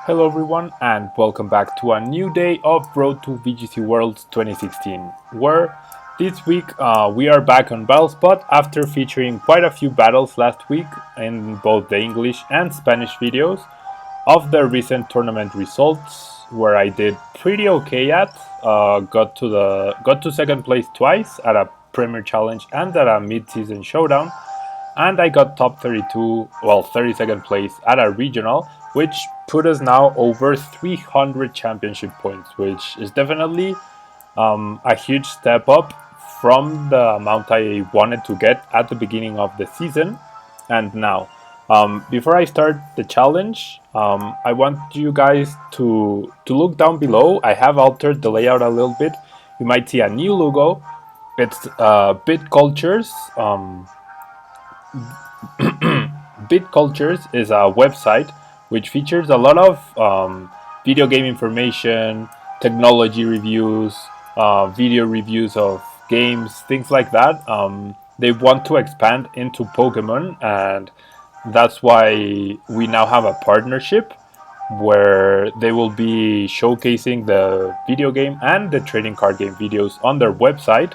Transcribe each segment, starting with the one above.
Hello everyone and welcome back to a new day of Road to VGC Worlds 2016, where this week we are back on BattleSpot after featuring quite a few battles last week in both the English and Spanish videos of the recent tournament results, where I did pretty okay at. Got to second place twice at a Premier Challenge and at a mid-season showdown, and I got top 32, well 32nd place at a regional, which put us now over 300 championship points, which is definitely a huge step up from the amount I wanted to get at the beginning of the season. And now, before I start the challenge, I want you guys to look down below. I have altered the layout a little bit. You might see a new logo. It's Bit Cultures. Bit Cultures is a website which features a lot of video game information, technology reviews, video reviews of games, things like that. They want to expand into Pokemon, and that's why we now have a partnership where they will be showcasing the video game and the trading card game videos on their website.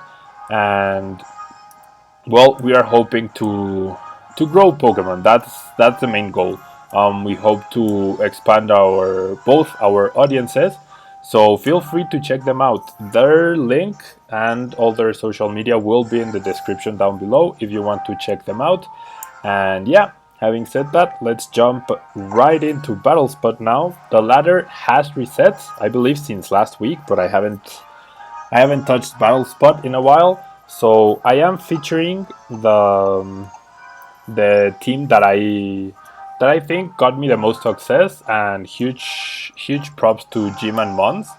And well, we are hoping to grow Pokemon. That's the main goal. We hope to expand both our audiences, so feel free to check them out. Their link and all their social media will be in the description down below if you want to check them out. And yeah, having said that, let's jump right into BattleSpot now. The ladder has reset, I believe, since last week, but I haven't touched BattleSpot in a while. So I am featuring the team that I think got me the most success, and huge props to Jim and Mons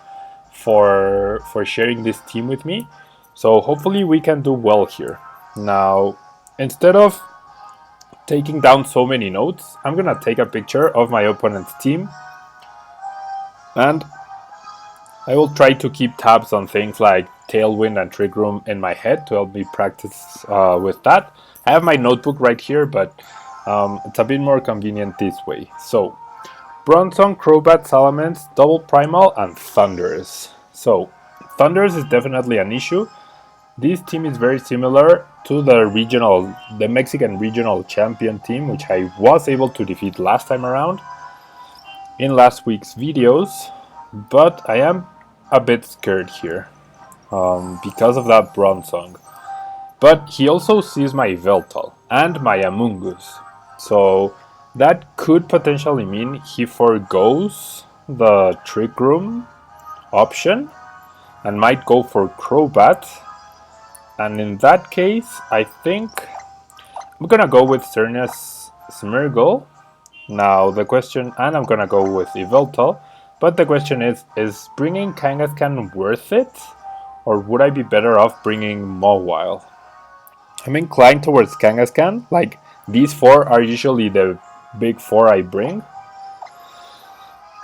for sharing this team with me. So hopefully we can do well here. Now, instead of taking down so many notes, I'm gonna take a picture of my opponent's team, and I will try to keep tabs on things like Tailwind and Trick Room in my head to help me practice with that. I have my notebook right here, but it's a bit more convenient this way. So, Bronzong, Crobat, Salamences, Double Primal, and Thundurus. So, Thundurus is definitely an issue. This team is very similar to the Mexican regional champion team, which I was able to defeat last time around in last week's videos, but I am a bit scared here because of that Bronzong. But he also sees my Yveltal and my Amoongus, so that could potentially mean he forgoes the Trick Room option and might go for Crobat. And in that case, I think I'm gonna go with Xerneas Smeargle. Now the question, and I'm gonna go with Yveltal, but the question is bringing Kangaskhan worth it? Or would I be better off bringing Mawile? I'm inclined towards Kangaskhan. Like, these four are usually the big four I bring.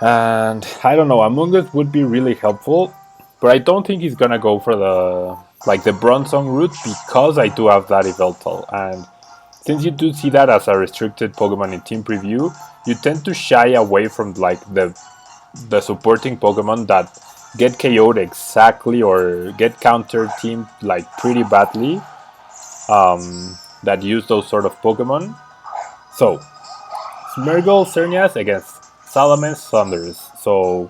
And I don't know, Amoongus would be really helpful, but I don't think he's gonna go for the Bronzong route because I do have that Yveltal. And since you do see that as a restricted Pokemon in Team Preview, you tend to shy away from like the supporting Pokemon that get KO'd exactly or get counter teamed like pretty badly, that use those sort of Pokemon. So Smeargle, Xerneas against Salamences, Thundurus. So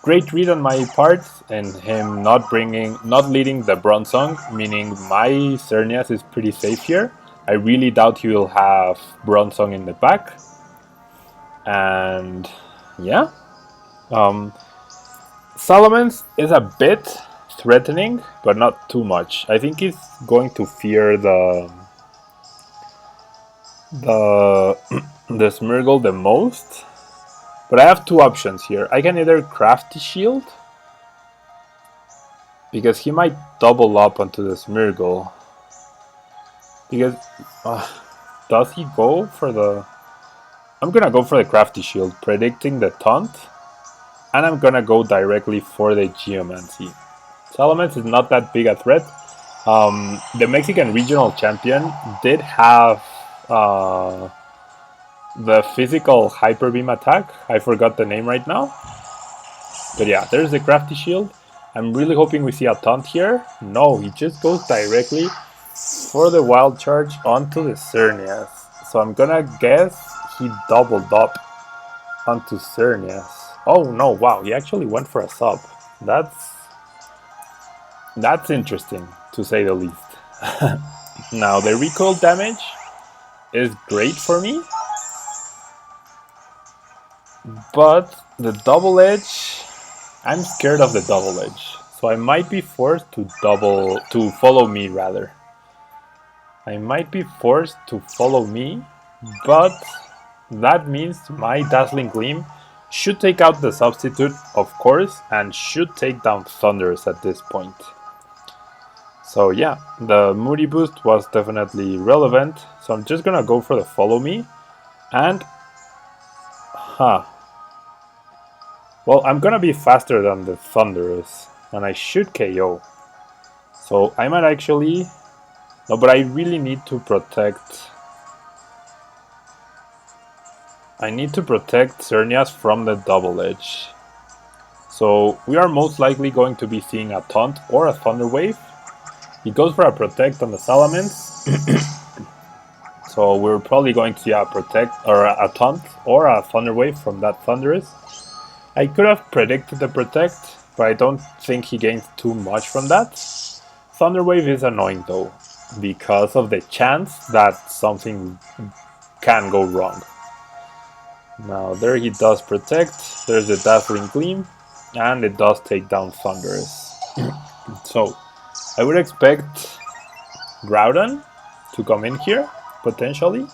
great read on my part, and him not leading the Bronzong, meaning my Xerneas is pretty safe here. I really doubt he will have Bronzong in the back. And yeah, Salamences is a bit threatening, but not too much. I think he's going to fear the Smeargle the most. But I have two options here. I can either Crafty Shield, because he might double up onto the Smeargle. Because does he go for the... I'm gonna go for the Crafty Shield, predicting the taunt. And I'm gonna go directly for the Geomany. Salamences is not that big a threat. The Mexican regional champion did have the physical Hyper Beam attack. I forgot the name right now. But yeah, there's the Crafty Shield. I'm really hoping we see a taunt here. No, he just goes directly for the Wild Charge onto the Xerneas. So I'm gonna guess he doubled up onto Xerneas. Oh no, wow, he actually went for a sub. That's interesting, to say the least. Now, the recoil damage is great for me. But the double edge, I'm scared of the double edge. So I might be forced to follow me rather. I might be forced to follow me, but that means my Dazzling Gleam should take out the substitute, of course, and should take down Thundurus at this point. So yeah, the Moody boost was definitely relevant, so I'm just gonna go for the follow me, and well, I'm gonna be faster than the Thundurus, and I should KO. So I might actually... No, but I really need to protect... I need to protect Xerneas from the double edge. So we are most likely going to be seeing a taunt or a Thunder Wave. He goes for a protect on the Salamences. So we're probably going to see a protect or a taunt or a Thunder Wave from that Thundurus. I could have predicted the protect, but I don't think he gains too much from that. Thunder Wave is annoying though, because of the chance that something can go wrong. Now there he does protect, there's the Dazzling Gleam, and it does take down Thundurus. So I would expect Groudon to come in here, potentially.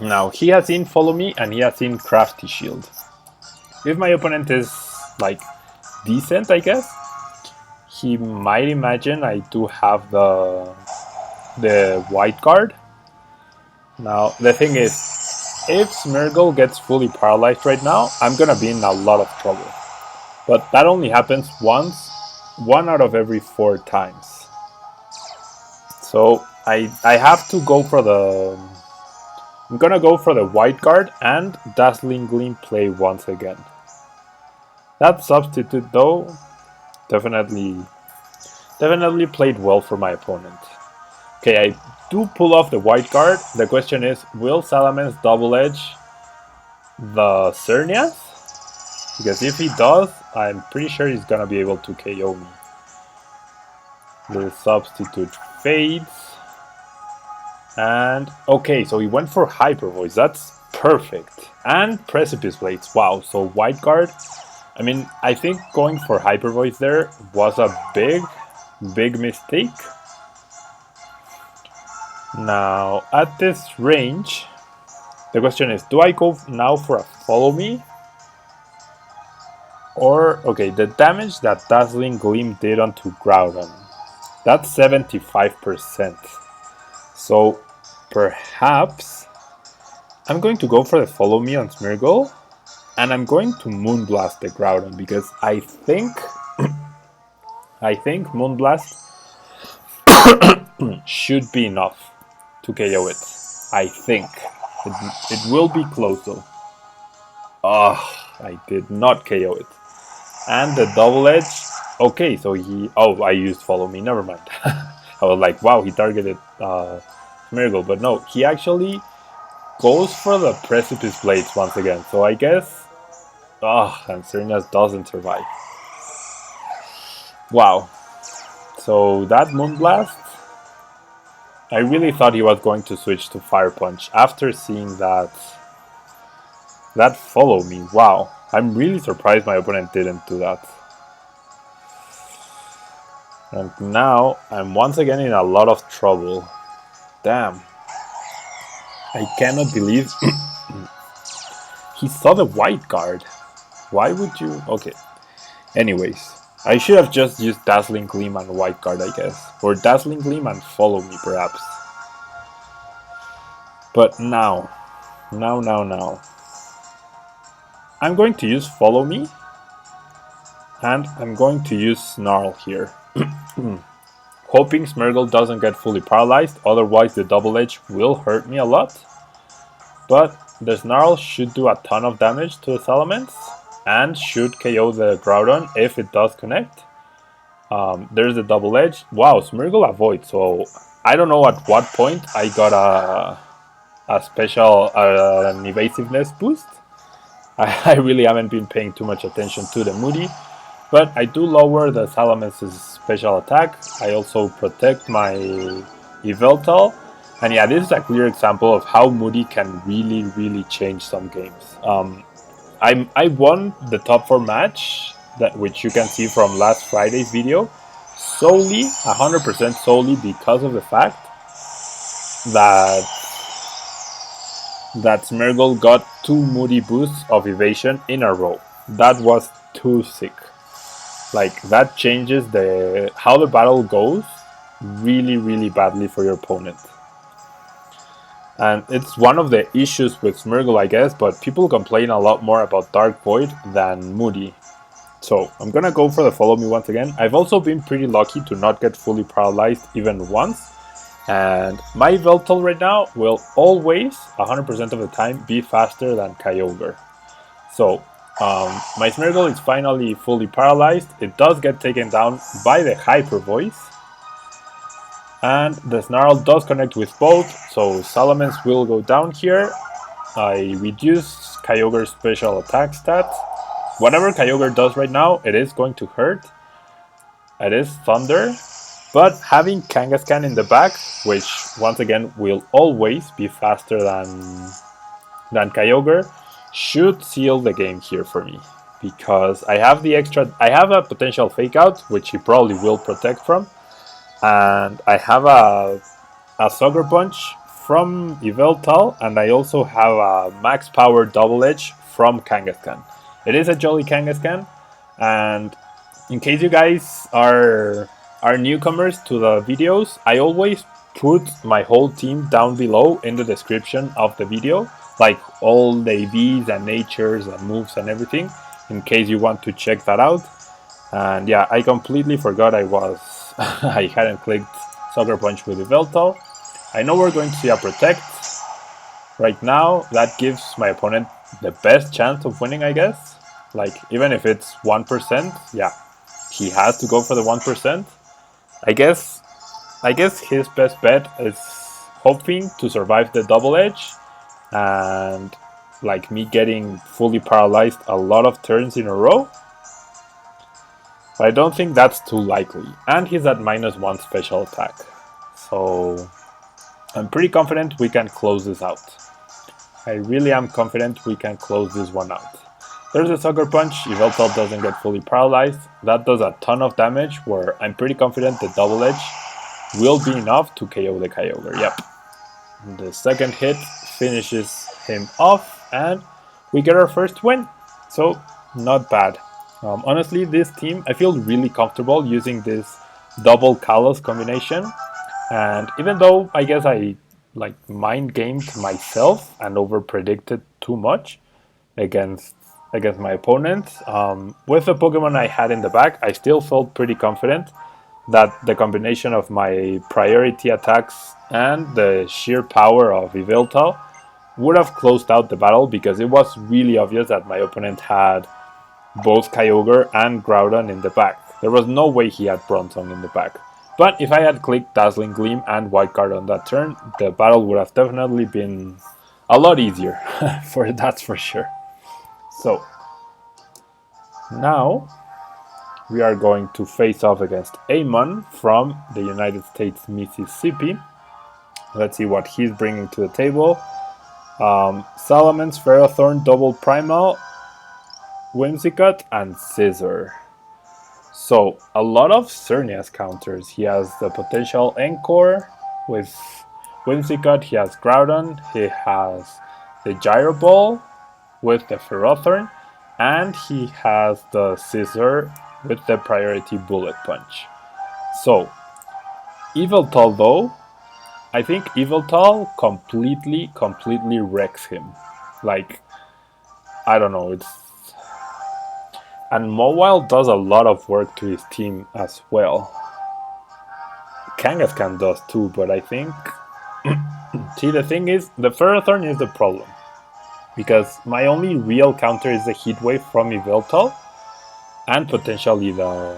Now he has seen Follow Me and he has seen Crafty Shield. If my opponent is like decent, I guess, he might imagine I do have the white card. Now the thing is, if Smeargle gets fully paralyzed right now, I'm gonna be in a lot of trouble. But that only happens once, 1 out of every 4 times. So I have to go for the... I'm gonna go for the white card and Dazzling Gleam play once again. That substitute though definitely played well for my opponent. Okay, I do pull off the white card. The question is, will Salamences double edge the Xerneas? Because if he does, I'm pretty sure he's gonna be able to KO me. The substitute fades. And okay, so he went for Hyper Voice. That's perfect. And Precipice Blades. Wow, so white guard. I mean, I think going for Hyper Voice there was a big mistake. Now, at this range, the question is, do I go now for a Follow Me? Or, okay, the damage that Dazzling Gleam did onto Groudon, that's 75%. So, perhaps I'm going to go for the Follow Me on Smeargle, and I'm going to Moonblast the Groudon, because I think Moonblast should be enough to KO it. I think. It will be close though. I did not KO it. And the double edge. Okay, so he... Oh, I used Follow Me, never mind. I was like, wow, he targeted Smeargle, but no, he actually goes for the Precipice Blades once again. So I guess... and Xerneas doesn't survive. Wow. So that Moonblast, I really thought he was going to switch to Fire Punch after seeing that Follow Me. Wow. I'm really surprised my opponent didn't do that. And now I'm once again in a lot of trouble. Damn. I cannot believe he saw the white card. Why would you? Okay. Anyways, I should have just used Dazzling Gleam and white card, I guess. Or Dazzling Gleam and Follow Me, perhaps. But now. I'm going to use Follow Me. And I'm going to use Snarl here. hoping Smeargle doesn't get fully paralyzed, otherwise the double edge will hurt me a lot. But the Snarl should do a ton of damage to the Salamences and should KO the Groudon if it does connect. There's the double edge. Wow, Smeargle avoids, so I don't know at what point I got a special an evasiveness boost. I really haven't been paying too much attention to the Moody, but I do lower the Salamences' special attack. I also protect my Yveltal, and yeah, this is a clear example of how Moody can really change some games. I won the top 4 match, which you can see from last Friday's video, solely, 100% solely because of the fact that Smeargle got 2 Moody boosts of evasion in a row. That was too sick. Like, that changes how the battle goes really badly for your opponent. And it's one of the issues with Smeargle, I guess, but people complain a lot more about Dark Void than Moody. So, I'm gonna go for the follow me once again. I've also been pretty lucky to not get fully paralyzed even once. And my Yveltal right now will always, 100% of the time, be faster than Kyogre. So, my Smeargle is finally fully paralyzed. It does get taken down by the Hyper Voice. And the Snarl does connect with both, so Salamences will go down here. I reduce Kyogre's special attack stat. Whatever Kyogre does right now, it is going to hurt. It is Thunder. But having Kangaskhan in the back, which once again will always be faster than Kyogre, should seal the game here for me. Because I have a potential fake out, which he probably will protect from. And I have a Sucker Punch from Yveltal, and I also have a max power double edge from Kangaskhan. It is a Jolly Kangaskhan, and in case you guys are newcomers to the videos, I always put my whole team down below in the description of the video, like all the AVs and natures and moves and everything, in case you want to check that out. And yeah, I completely forgot I hadn't clicked Sucker Punch with Yveltal. I know we're going to see a Protect. Right now, that gives my opponent the best chance of winning, I guess. Like, even if it's 1%, yeah, he has to go for the 1%. I guess his best bet is hoping to survive the double edge and like me getting fully paralyzed a lot of turns in a row. But I don't think that's too likely. And he's at -1 special attack. So I'm pretty confident we can close this out. I really am confident we can close this one out. There's a Sucker Punch. Yveltal doesn't get fully paralyzed. That does a ton of damage, where I'm pretty confident the double edge will be enough to KO the Kyogre. Yep. The second hit finishes him off, and we get our first win. So, not bad. Honestly, this team, I feel really comfortable using this double Kalos combination. And even though I guess I like mind gamed myself and over predicted too much against my opponent, with the Pokemon I had in the back, I still felt pretty confident that the combination of my priority attacks and the sheer power of Yveltal would have closed out the battle, because it was really obvious that my opponent had both Kyogre and Groudon in the back. There was no way he had Bronzong in the back. But if I had clicked Dazzling Gleam and Wildcard on that turn, the battle would have definitely been a lot easier, that's for sure. So, now we are going to face off against Amon from the United States, Mississippi. Let's see what he's bringing to the table. Salamences, Ferrothorn, Double Primal, Whimsicott, and Scizor. So, a lot of Xerneas counters. He has the potential Encore with Whimsicott, he has Groudon, he has the Gyro Ball with the Ferrothorn, and he has the Scizor with the priority Bullet Punch. So, Yveltal though, I think Yveltal completely wrecks him. Like, I don't know, and Mawile does a lot of work to his team as well. Kangaskhan does too, but I think... See, the thing is, the Ferrothorn is the problem. Because my only real counter is the Heat Wave from Yveltal, and potentially the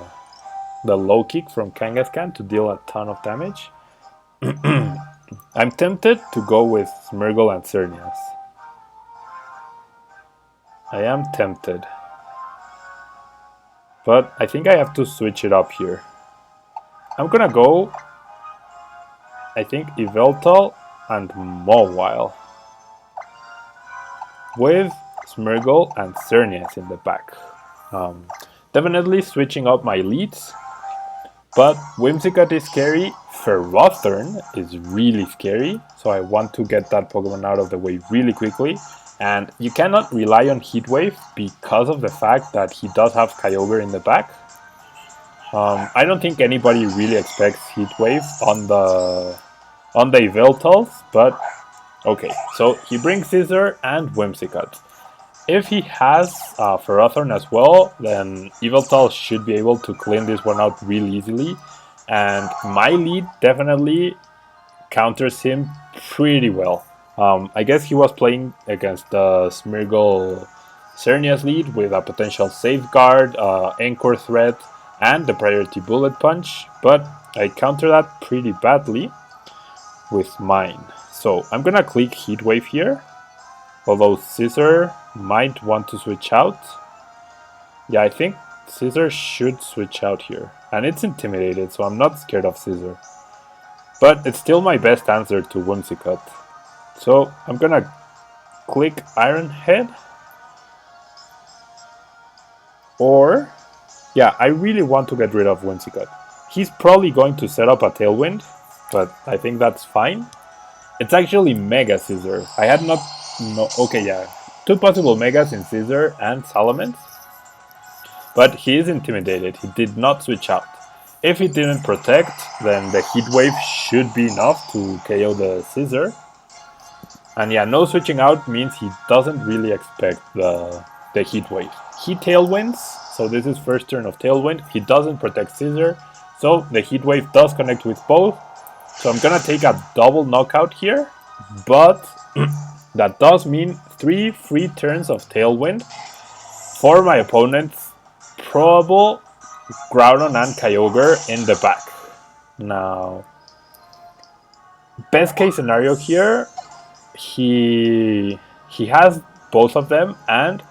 low kick from Kangaskhan to deal a ton of damage. I'm tempted to go with Smeargle and Xerneas. I am tempted. But I think I have to switch it up here. I'm gonna go, I think, Yveltal and Mawile, with Smeargle and Xerneas in the back. Definitely switching up my leads, but Whimsicott is scary, Ferrothorn is really scary, so I want to get that Pokemon out of the way really quickly. And you cannot rely on Heat Wave because of the fact that he does have Kyogre in the back. I don't think anybody really expects Heat Wave on the Yveltals, but okay. So he brings Scizor and Whimsicott. If he has Ferrothorn as well, then Yveltal should be able to clean this one out really easily. And my lead definitely counters him pretty well. I guess he was playing against the Smeargle Xerneas lead with a potential Safeguard, Anchor Threat, and the Priority Bullet Punch, but I counter that pretty badly with mine. So I'm gonna click Heat Wave here, although Scizor might want to switch out. Yeah, I think Scizor should switch out here, and it's intimidated, so I'm not scared of Scizor. But it's still my best answer to Whimsicott. So I'm gonna click Iron Head, or yeah, I really want to get rid of Whimsicott. He's probably going to set up a Tailwind, but I think that's fine. It's actually Mega Scizor. I had not... okay, yeah. Two possible Megas in Scizor and Salamences. But he is intimidated. He did not switch out. If he didn't protect, then the Heat Wave should be enough to KO the Scizor. And yeah, no switching out means he doesn't really expect the Heat Wave. He Tailwinds, so this is first turn of Tailwind. He doesn't protect Scizor, so the Heat Wave does connect with both. So I'm gonna take a double knockout here, but that does mean 3 free turns of Tailwind for my opponent's probable Groudon and Kyogre in the back. Now, best case scenario here, he has both of them, and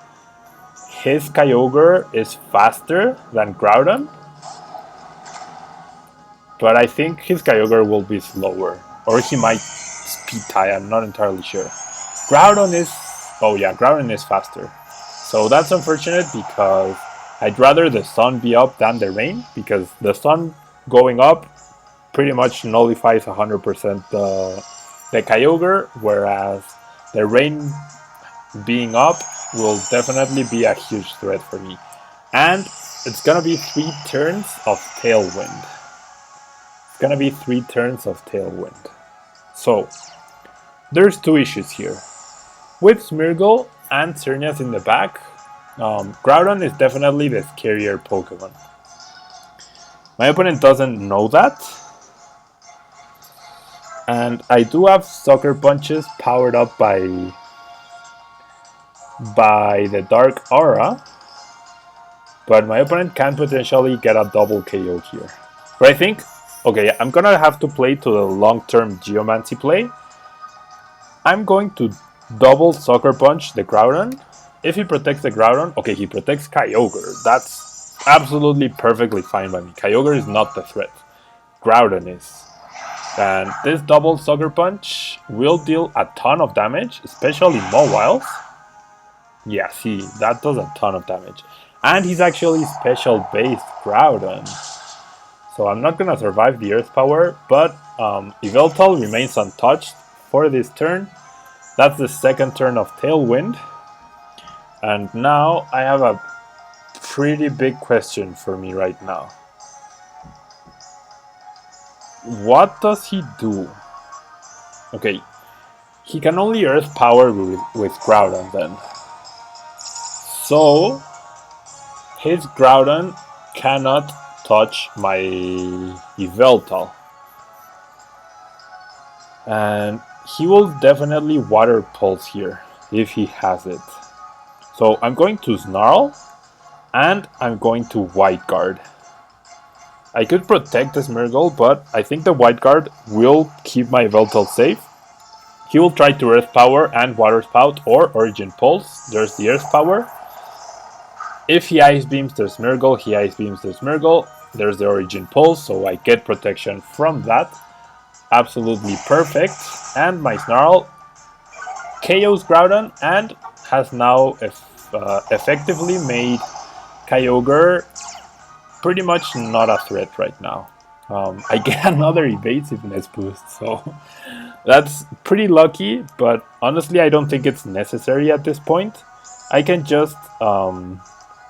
his Kyogre is faster than Groudon. But I think his Kyogre will be slower, or he might speed tie, I'm not entirely sure. Groudon is... oh yeah, Groudon is faster. So that's unfortunate because I'd rather the sun be up than the rain, because the sun going up pretty much nullifies 100% the Kyogre, whereas the rain being up will definitely be a huge threat for me. And it's gonna be 3 turns of Tailwind. It's gonna be 3 turns of Tailwind. So, there's 2 issues here. With Smeargle and Xerneas in the back, Groudon is definitely the scarier Pokemon. My opponent doesn't know that. And I do have Sucker Punches powered up by the Dark Aura. But my opponent can potentially get a double KO here. But I think, okay, I'm gonna have to play to the long-term Geomancy play. I'm going to double Sucker Punch the Groudon. If he protects the Groudon, okay, he protects Kyogre. That's absolutely perfectly fine by me. Kyogre is not the threat. Groudon is. And this double Sucker Punch will deal a ton of damage, especially Mawiles. Yeah, see, that does a ton of damage. And he's actually special-based Groudon. So I'm not gonna survive the Earth Power, but Yveltal remains untouched for this turn. That's the second turn of Tailwind. And now I have a pretty big question for me right now. What does he do? Okay, he can only Earth Power with Groudon then. So, his Groudon cannot touch my Yveltal. And he will definitely Water Pulse here, if he has it. So I'm going to Snarl, and I'm going to White Guard. I could protect the Smeargle, but I think the White Guard will keep my Yveltal safe. He will try to Earth Power and Water Spout or Origin Pulse. There's the Earth Power. If he Ice Beams the Smeargle, he Ice Beams the Smeargle. There's the Origin Pulse, so I get protection from that. Absolutely perfect. And my Snarl KOs Groudon and has now effectively made Kyogre pretty much not a threat right now. I get another evasiveness boost, so that's pretty lucky, but honestly I don't think it's necessary at this point. I can just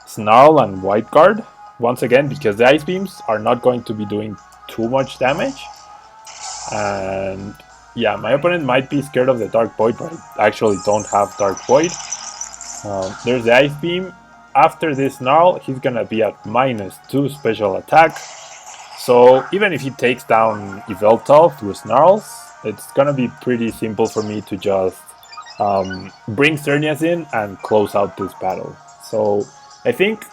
Snarl and White Guard once again, because the Ice Beams are not going to be doing too much damage. And yeah, my opponent might be scared of the Dark Void, but I actually don't have Dark Void. There's the Ice Beam. After this Snarl, he's gonna be at -2 special attack. So even if he takes down Yveltal through Snarls, it's gonna be pretty simple for me to just bring Xerneas in and close out this battle. So I think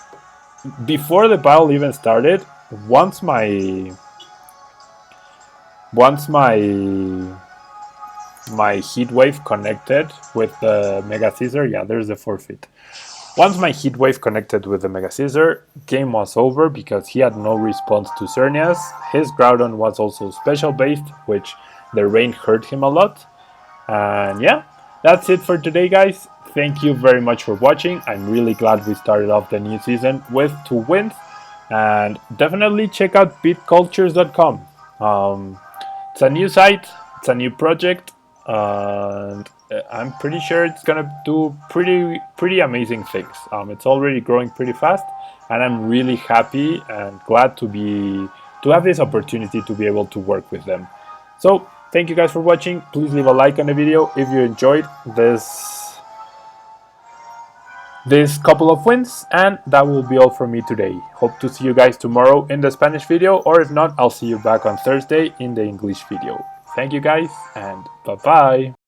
before the battle even started, once my Heat Wave connected with the Mega Scissor, yeah, there's the forfeit. Once my Heat Wave connected with the Mega Scissor, game was over because he had no response to Xerneas. His Groudon was also special based, which the rain hurt him a lot. And yeah, that's it for today, guys. Thank you very much for watching. I'm really glad we started off the new season with 2 wins. And definitely check out beatcultures.com. It's a new site, it's a new project, and I'm pretty sure it's gonna do pretty amazing things. It's already growing pretty fast, and I'm really happy and glad to have this opportunity to be able to work with them. So thank you guys for watching. Please leave a like on the video if you enjoyed this couple of wins, and that will be all from me today. Hope to see you guys tomorrow in the Spanish video, or if not, I'll see you back on Thursday in the English video. Thank you guys, and bye bye.